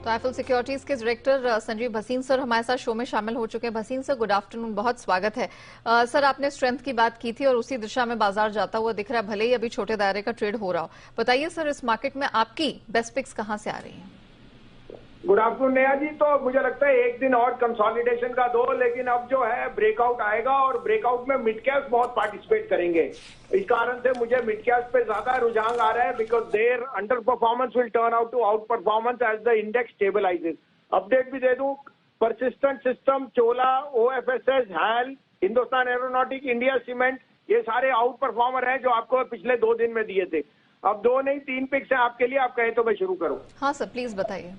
तो Eiffel securities के director Sanjeev Bhasin sir हमारे साथ शो में शामिल हो चुके हैं। भसीन सर, गुड आफ्टरनून, बहुत स्वागत है। सर, आपने स्ट्रेंथ की बात की थी और उसी दिशा में बाजार जाता हुआ दिख रहा है, भले ही अभी छोटे दायरे का ट्रेड हो रहा हो। बताइए सर, इस मार्केट में आपकी बेस्ट पिक्स कहां से आ रही हैं? Good afternoon Neha ji. तो मुझे लगता है एक दिन और कंसोलिडेशन का दो, लेकिन अब जो है ब्रेकआउट आएगा और ब्रेकआउट में मिड कैप्स बहुत पार्टिसिपेट करेंगे। इस कारण से मुझे मिड कैप्स पे ज्यादा रुझान आ रहा है, because their under performance will turn out to out performance as the index stabilizes. Update भी दे दूं, persistent system, Chola, OFSS, HAL, Hindustan aeronautic, India cement, ये सारे आउट परफॉर्मर हैं जो आपको पिछले 2 दिन में दिए थे। अब 2 नहीं 3 पिक्स है आपके लिए, आप कहें तो मैं शुरू करूं? हाँ सर, प्लीज बताइए।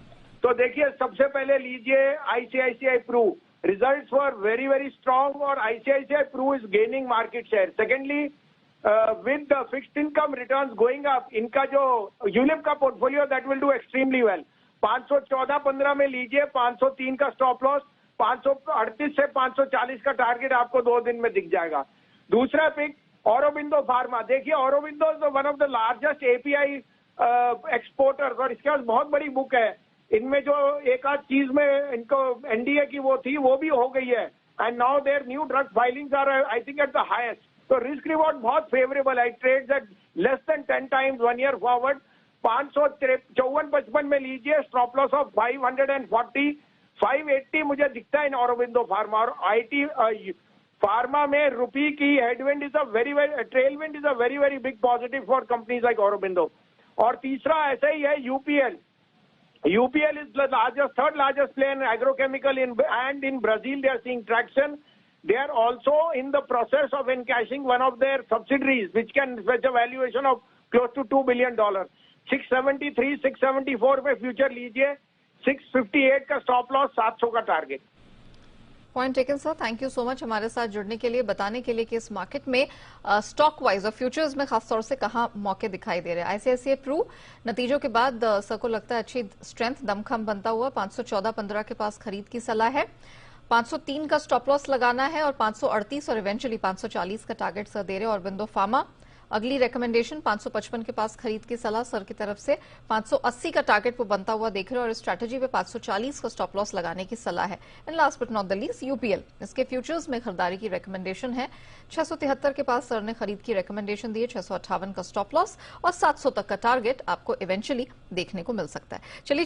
तो देखिए, सबसे पहले लीजिए ICICI pru. Results were very very strong और ICICI pru is gaining market share. Secondly, with the fixed income returns going up, इनका जो यूलिप का portfolio that will do extremely well. 514.15 में लीजिए, 503 का स्टॉप लॉस, 538 से 540 का टारगेट आपको 2 दिन में दिख जाएगा। दूसरा पिक ऑरोबिंदो फार्मा। देखिए, Aurobindo is one of the largest API exporter और इसके पास बहुत बड़ी बुक है। इनमें जो एक आध चीज में इनको एनडीए की वो थी, वो भी हो गई है। And now there new drug filings are I think at the highest. तो रिस्क रिवॉर्ड बहुत फेवरेबल है। Trades at less than 10 times 1 year forward. 554.55 में लीजिए, स्टॉप लॉस ऑफ 540। 580 मुझे दिखता है इन ऑरोबिंदो फार्मा। और आईटी फार्मा में रुपी की headwind is a very very Tailwind is a very very big positive for companies like Aurobindo. और तीसरा ऐसा ही है UPL. UPL is the third largest player in agrochemical and in Brazil they are seeing traction. They are also in the process of encashing one of their subsidiaries, which can fetch a valuation of close to $2 billion. 673, 674 पे future लीजिए, 658 का stop loss, 700 का target. Point taken sir, thank you so much हमारे साथ जुड़ने के लिए, बताने के लिए कि इस मार्केट में स्टॉक वाइज और फ्यूचर्स में खासतौर से कहां मौके दिखाई दे रहे हैं। आईसीआईसीआई प्रू नतीजों के बाद सर को लगता है अच्छी स्ट्रेंथ दमखम बनता हुआ 514.15 के पास खरीद की सलाह है। 503 का स्टॉप लॉस लगाना है और 538 और इवेंचुअली 540 का टारगेट सर दे रहे हैं। ऑरोबिंदो फार्मा अगली रिकमेंडेशन 555 के पास खरीद की सलाह सर की तरफ से। 580 का टारगेट वो बनता हुआ देख रहे हैं और इस स्ट्रैटेजी पे 540 का स्टॉप लॉस लगाने की सलाह है। And last but not the least, UPL, इसके फ्यूचर्स में खरीदारी की रिकमेंडेशन है। 673 के पास सर ने खरीद की रिकमेंडेशन दी है, 658 का स्टॉप लॉस और 700 तक का टारगेट आपको इवेंचुअली देखने को मिल सकता है। चलिए